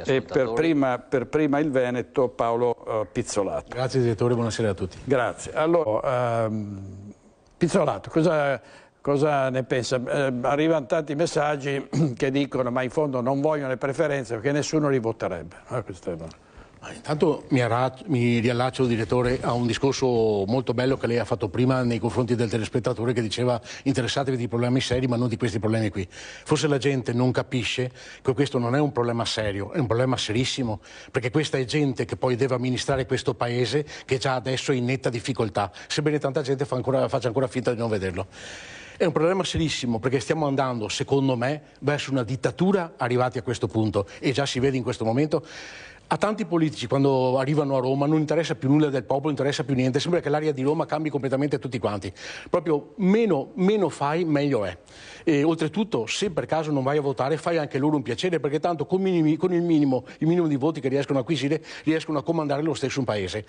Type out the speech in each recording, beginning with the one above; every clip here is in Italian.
E per prima il Veneto, Paolo Pizzolato. Grazie direttore, buonasera a tutti. Grazie. Allora, Pizzolato, cosa ne pensa? Arrivano tanti messaggi che dicono ma in fondo non vogliono le preferenze perché nessuno li voterebbe. Intanto mi riallaccio, direttore, a un discorso molto bello che lei ha fatto prima nei confronti del telespettatore che diceva interessatevi di problemi seri ma non di questi problemi qui. Forse la gente non capisce che questo non è un problema serio, è un problema serissimo, perché questa è gente che poi deve amministrare questo paese che già adesso è in netta difficoltà, sebbene tanta gente faccia ancora finta di non vederlo. È un problema serissimo perché stiamo andando, secondo me, verso una dittatura arrivati a questo punto e già si vede in questo momento. A tanti politici quando arrivano a Roma non interessa più nulla del popolo, non interessa più niente, sembra che l'aria di Roma cambi completamente tutti quanti, proprio meno fai meglio è. E oltretutto se per caso non vai a votare fai anche loro un piacere perché tanto con il minimo di voti che riescono a acquisire riescono a comandare lo stesso un paese.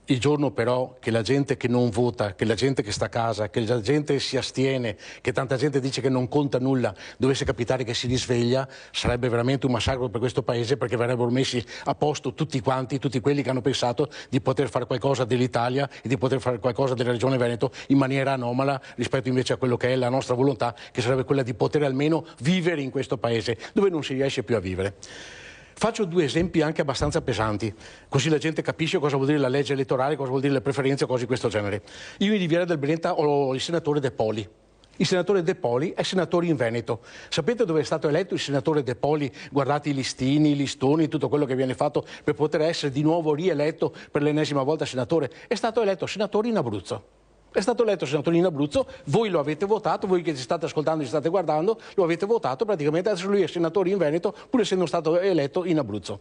Il giorno però che la gente che non vota, che la gente che sta a casa, che la gente si astiene, che tanta gente dice che non conta nulla, dovesse capitare che si risveglia, sarebbe veramente un massacro per questo paese perché verrebbero messi a posto tutti quanti, tutti quelli che hanno pensato di poter fare qualcosa dell'Italia e di poter fare qualcosa della Regione Veneto in maniera anomala rispetto invece a quello che è la nostra volontà, che sarebbe quella di poter almeno vivere in questo paese dove non si riesce più a vivere. Faccio due esempi anche abbastanza pesanti, così la gente capisce cosa vuol dire la legge elettorale, cosa vuol dire le preferenze, cose di questo genere. Io in Riviera del Brenta ho il senatore De Poli. Il senatore De Poli è senatore in Veneto. Sapete dove è stato eletto il senatore De Poli? Guardate i listini, i listoni, tutto quello che viene fatto per poter essere di nuovo rieletto per l'ennesima volta senatore. È stato eletto senatore in Abruzzo. È stato eletto senatore in Abruzzo, voi lo avete votato, voi che ci state ascoltando, ci state guardando, lo avete votato, praticamente adesso lui è senatore in Veneto, pur essendo stato eletto in Abruzzo.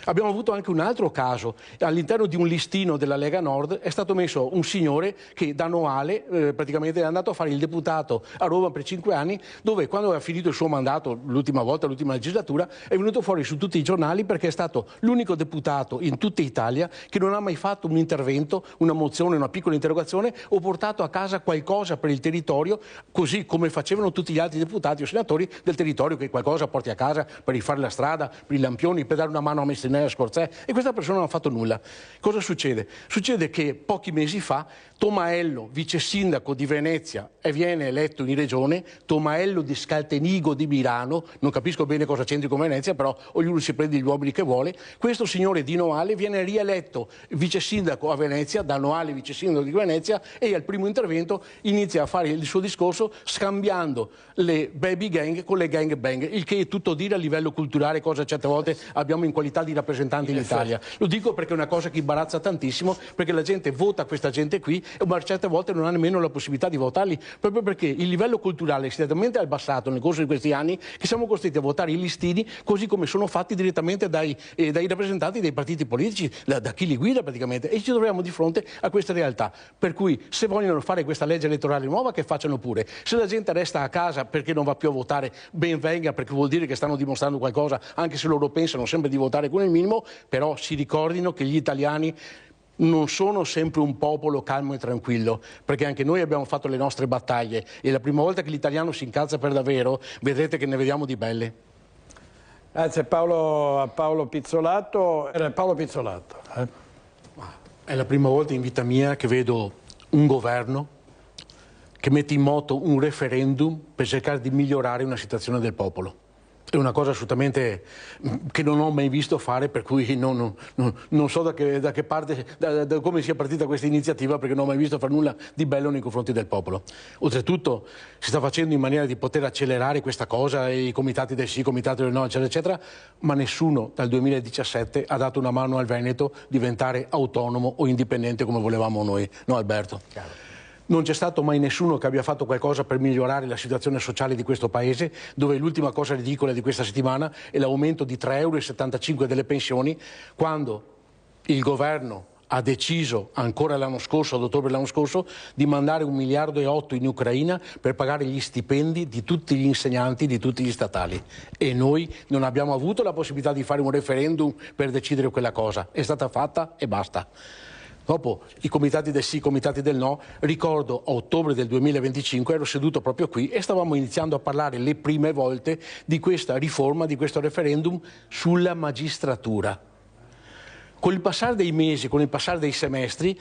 Abbiamo avuto anche un altro caso, all'interno di un listino della Lega Nord è stato messo un signore che da Noale praticamente è andato a fare il deputato a Roma per 5 anni, dove quando aveva finito il suo mandato, l'ultima volta, l'ultima legislatura, è venuto fuori su tutti i giornali perché è stato l'unico deputato in tutta Italia che non ha mai fatto un intervento, una mozione, una piccola interrogazione o portato a casa qualcosa per il territorio, così come facevano tutti gli altri deputati o senatori del territorio, che qualcosa porti a casa per rifare la strada, per i lampioni, per dare una mano a Messina e Scorzè, e questa persona non ha fatto nulla. Cosa succede? Succede che pochi mesi fa Tomaello, vice sindaco di Venezia, viene eletto in regione, Tomaello di Scaltenigo di Milano, non capisco bene cosa c'entri con Venezia, però ognuno si prende gli uomini che vuole, questo signore di Noale viene rieletto vice sindaco a Venezia, da Noale vice sindaco di Venezia, e al primo intervento inizia a fare il suo discorso scambiando le baby gang con le gang bang, il che è tutto dire a livello culturale, cosa certe volte abbiamo in qualità di rappresentanti in Italia. Lo dico perché è una cosa che imbarazza tantissimo, perché la gente vota questa gente qui, ma certe volte non ha nemmeno la possibilità di votarli, proprio perché il livello culturale si è talmente abbassato nel corso di questi anni che siamo costretti a votare i listini così come sono fatti direttamente dai rappresentanti dei partiti politici, da chi li guida praticamente, e ci troviamo di fronte a questa realtà. Per cui se vogliono fare questa legge elettorale nuova, che facciano pure. Se la gente resta a casa perché non va più a votare, ben venga, perché vuol dire che stanno dimostrando qualcosa, anche se loro pensano sempre di votare con il minimo, però si ricordino che gli italiani non sono sempre un popolo calmo e tranquillo, perché anche noi abbiamo fatto le nostre battaglie e la prima volta che l'italiano si incalza per davvero, vedrete che ne vediamo di belle. Grazie Paolo Pizzolato. Paolo Pizzolato. È la prima volta in vita mia che vedo un governo che mette in moto un referendum per cercare di migliorare una situazione del popolo. È una cosa assolutamente che non ho mai visto fare, per cui non so da che parte, da come sia partita questa iniziativa, perché non ho mai visto fare nulla di bello nei confronti del popolo. Oltretutto si sta facendo in maniera di poter accelerare questa cosa, i comitati del sì, i comitati del no, eccetera, eccetera, ma nessuno dal 2017 ha dato una mano al Veneto diventare autonomo o indipendente come volevamo noi, no Alberto? Chiaro. Non c'è stato mai nessuno che abbia fatto qualcosa per migliorare la situazione sociale di questo paese, dove l'ultima cosa ridicola di questa settimana è l'aumento di 3,75 € delle pensioni, quando il governo ha deciso ancora l'anno scorso, ad ottobre dell'anno scorso, di mandare 1,8 miliardi in Ucraina per pagare gli stipendi di tutti gli insegnanti, di tutti gli statali. E noi non abbiamo avuto la possibilità di fare un referendum per decidere quella cosa. È stata fatta e basta. dopo i comitati del sì, i comitati del no. Ricordo a ottobre del 2025 ero seduto proprio qui e stavamo iniziando a parlare le prime volte di questa riforma, di questo referendum sulla magistratura. Con il passare dei mesi, con il passare dei semestri,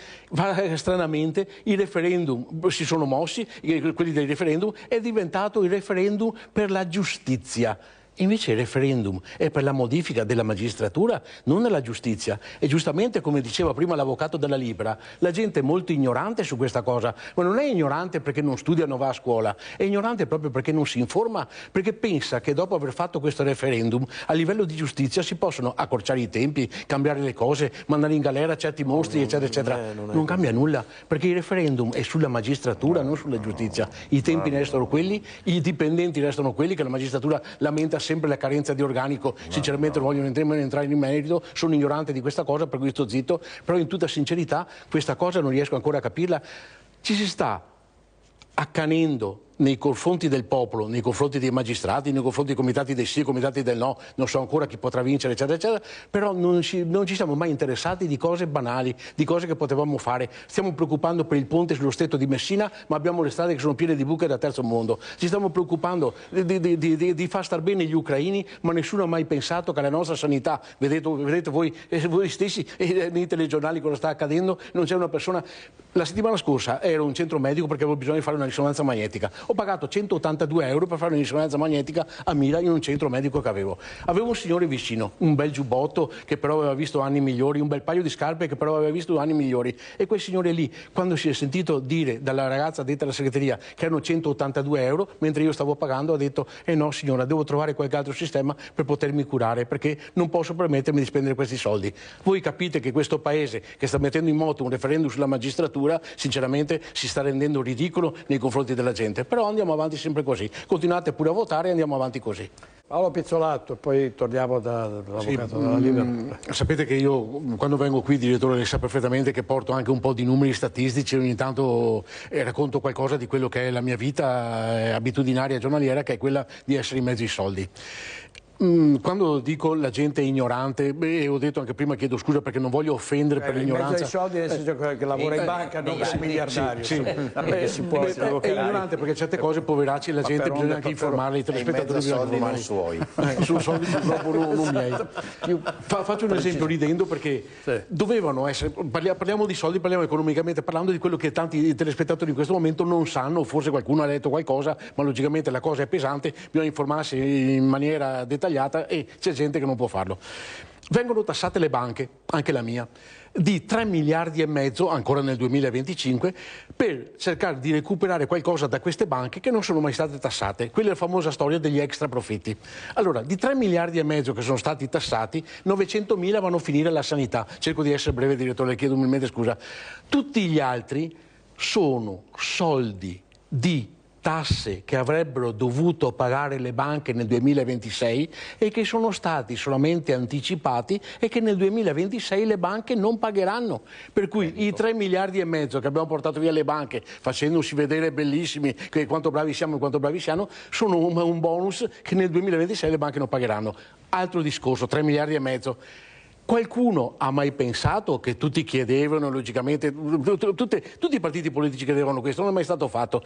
stranamente i referendum si sono mossi, quelli dei referendum, è diventato il referendum per la giustizia. Invece il referendum è per la modifica della magistratura, non della giustizia. E giustamente, come diceva prima l'avvocato della Libera, la gente è molto ignorante su questa cosa, ma non è ignorante perché non studia, non va a scuola, è ignorante proprio perché non si informa, perché pensa che dopo aver fatto questo referendum a livello di giustizia si possono accorciare i tempi, cambiare le cose, mandare in galera certi mostri, eccetera, eccetera. Non cambia nulla, perché il referendum è sulla magistratura, non sulla giustizia. I tempi restano quelli, i dipendenti restano quelli, che la magistratura lamenta sempre la carenza di organico, sinceramente non voglio entrare in merito, sono ignorante di questa cosa, per cui sto zitto, però in tutta sincerità questa cosa non riesco ancora a capirla. Ci si sta accanendo nei confronti del popolo, nei confronti dei magistrati, nei confronti dei comitati del sì, comitati del no, non so ancora chi potrà vincere, eccetera, eccetera, però non ci siamo mai interessati di cose banali, di cose che potevamo fare. Stiamo preoccupando per il ponte sullo stretto di Messina, ma abbiamo le strade che sono piene di buche da terzo mondo. Ci stiamo preoccupando di far star bene gli ucraini, ma nessuno ha mai pensato che la nostra sanità, vedete voi stessi nei telegiornali cosa sta accadendo, non c'è una persona. La settimana scorsa ero in un centro medico perché avevo bisogno di fare una risonanza magnetica. Ho pagato 182 euro per fare una risonanza magnetica a Mira in un centro medico che avevo. Avevo un signore vicino, un bel giubbotto che però aveva visto anni migliori, un bel paio di scarpe che però aveva visto anni migliori. E quel signore lì, quando si è sentito dire dalla ragazza detta alla segreteria che erano 182 euro, mentre io stavo pagando, ha detto: no signora, devo trovare qualche altro sistema per potermi curare, perché non posso permettermi di spendere questi soldi. Voi capite che questo paese che sta mettendo in moto un referendum sulla magistratura, sinceramente si sta rendendo ridicolo nei confronti della gente. Però andiamo avanti sempre così, continuate pure a votare e andiamo avanti così. Paolo Pizzolato, poi torniamo dall'avvocato della Libera. Sapete che io quando vengo qui, direttore, lei sa perfettamente che porto anche un po' di numeri statistici, ogni tanto racconto qualcosa di quello che è la mia vita abitudinaria giornaliera, che è quella di essere in mezzo ai soldi. Quando dico la gente è ignorante, ho detto anche prima, chiedo scusa perché non voglio offendere per l'ignoranza. In mezzo ai soldi nel senso che lavora in banca, non è miliardario. Sì. È ignorante perché certe cose, poveracci, la gente bisogna anche informarli, i telespettatori bisogna informarli. Suoi. Sono soldi purtroppo non miei. Faccio un esempio ridendo perché dovevano essere, parliamo di soldi, parliamo economicamente parlando di quello che tanti telespettatori in questo momento non sanno, forse qualcuno ha letto qualcosa, ma logicamente la cosa è pesante, bisogna informarsi in maniera dettagliata e c'è gente che non può farlo. Vengono tassate le banche, anche la mia, di 3 miliardi e mezzo, ancora nel 2025, per cercare di recuperare qualcosa da queste banche che non sono mai state tassate. Quella è la famosa storia degli extra profitti. Allora, di 3 miliardi e mezzo che sono stati tassati, 900.000 vanno a finire alla sanità. Cerco di essere breve, direttore, le chiedo umilmente scusa. Tutti gli altri sono soldi di tasse che avrebbero dovuto pagare le banche nel 2026 e che sono stati solamente anticipati e che nel 2026 le banche non pagheranno. Per cui i 3 miliardi e mezzo che abbiamo portato via le banche, facendoci vedere bellissimi, che quanto bravi siamo e quanto bravi siamo, sono un bonus che nel 2026 le banche non pagheranno. Altro discorso, 3 miliardi e mezzo. Qualcuno ha mai pensato che tutti chiedevano, logicamente, tutti i partiti politici chiedevano questo, non è mai stato fatto,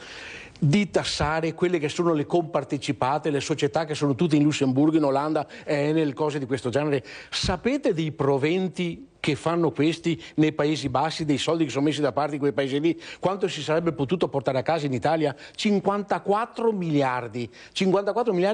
di tassare quelle che sono le compartecipate, le società che sono tutte in Lussemburgo, in Olanda, Enel, cose di questo genere? Sapete dei proventi che fanno questi nei Paesi Bassi, dei soldi che sono messi da parte di quei paesi lì? Quanto si sarebbe potuto portare a casa in Italia? 54 miliardi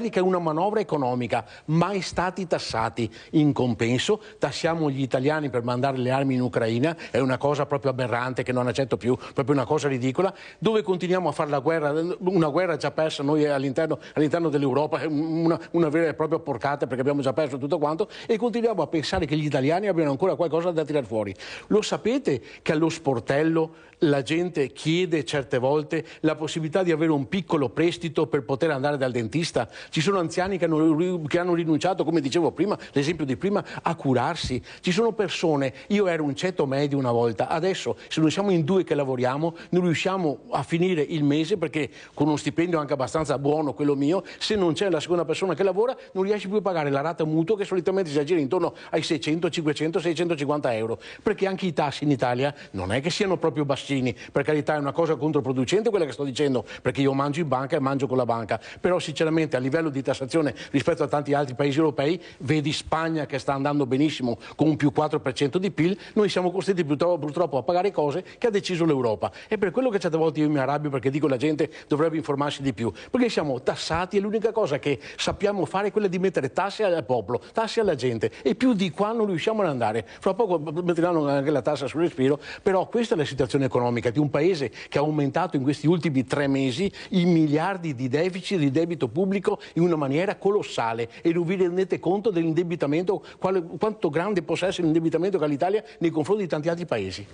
che è una manovra economica, mai stati tassati. In compenso tassiamo gli italiani per mandare le armi in Ucraina, è una cosa proprio aberrante che non accetto più, proprio una cosa ridicola, dove continuiamo a fare la guerra, una guerra già persa noi all'interno dell'Europa, una vera e propria porcata perché abbiamo già perso tutto quanto, e continuiamo a pensare che gli italiani abbiano ancora qualcosa da tirare fuori. Lo sapete che allo sportello la gente chiede certe volte la possibilità di avere un piccolo prestito per poter andare dal dentista. Ci sono anziani che hanno rinunciato, come dicevo prima, l'esempio di prima, a curarsi. Ci sono persone, io ero un ceto medio una volta, adesso se non siamo in due che lavoriamo non riusciamo a finire il mese, perché con uno stipendio anche abbastanza buono, quello mio, se non c'è la seconda persona che lavora non riesci più a pagare la rata mutuo, che solitamente si aggira intorno ai 600, 500, 650 euro, perché anche i tassi in Italia non è che siano proprio bassini. Per carità, è una cosa controproducente quella che sto dicendo, perché io mangio in banca e mangio con la banca, però sinceramente a livello di tassazione rispetto a tanti altri paesi europei, vedi Spagna che sta andando benissimo con un più 4% di PIL, noi siamo costretti purtroppo a pagare cose che ha deciso l'Europa. E per quello che certe volte io mi arrabbio, perché dico la gente dovrebbe informarsi di più, perché siamo tassati e l'unica cosa che sappiamo fare è quella di mettere tasse al popolo, tasse alla gente, e più di qua non riusciamo ad andare. Fra poco metteranno anche la tassa sul respiro, però questa è la situazione economica di un paese che ha aumentato in questi ultimi 3 mesi i miliardi di deficit di debito pubblico in una maniera colossale, e non vi rendete conto dell'indebitamento, quanto grande possa essere l'indebitamento che ha l'Italia nei confronti di tanti altri paesi.